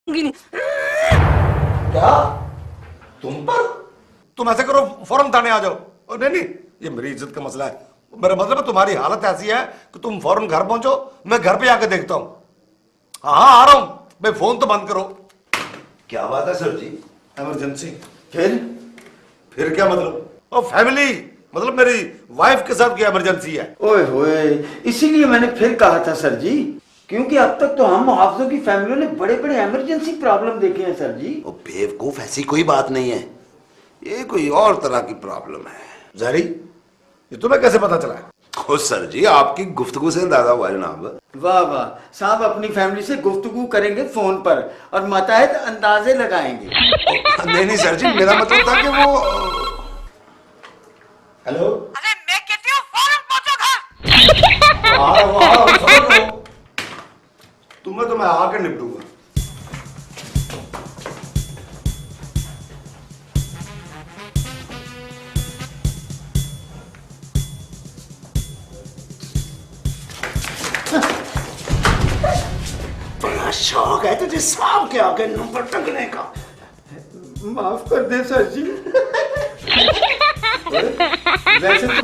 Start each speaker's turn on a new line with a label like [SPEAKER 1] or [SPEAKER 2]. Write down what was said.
[SPEAKER 1] क्या तुम पर? तुम ऐसे करो फौरन थाने आ जाओ। नहीं नहीं, ये मेरी इज्जत का मसला है। मेरा मतलब है तुम्हारी हालत ऐसी है कि तुम फौरन घर पहुंचो, मैं घर पे आके देखता हूँ। हाँ आ रहा हूँ भाई, फोन तो बंद करो।
[SPEAKER 2] क्या बात है सर जी?
[SPEAKER 1] इमरजेंसी।
[SPEAKER 2] फिर
[SPEAKER 1] क्या मतलब? ओ फैमिली, मतलब मेरी वाइफ के साथ क्या इमरजेंसी है?
[SPEAKER 2] ओए होए, इसीलिए मैंने फिर कहा था सर जी, क्योंकि अब तक तो हम मुहावजों की फैमिलियों ने बड़े बड़े इमरजेंसी प्रॉब्लम देखे हैं सर जी।
[SPEAKER 3] ओ बेवकूफ, ऐसी कोई बात नहीं है, ये कोई और तरह की प्रॉब्लम है।
[SPEAKER 1] जारी, ये तुम्हें कैसे पता चला?
[SPEAKER 3] ओ सर जी, आपकी गुफ्तगू से अंदाजा हुआ जनाब।
[SPEAKER 2] वाह वाह, साहब अपनी फैमिली से गुफ्तगू करेंगे फोन पर और मतहत अंदाजे लगाएंगे।
[SPEAKER 3] नहीं नहीं सर जी, मेरा मतलब था कि वो।
[SPEAKER 1] हेलो।
[SPEAKER 4] अरे मैं कहती हूँ फौरन पहुंचो घर।
[SPEAKER 1] आ रहा हूँ, समझ लो। तुम्हें तो मैं आकर निपटूंगा।
[SPEAKER 3] बड़ा शौक है तुझे सांप के आगे नंबर टंगने का।
[SPEAKER 2] माफ कर दे सर जी। वैसे तो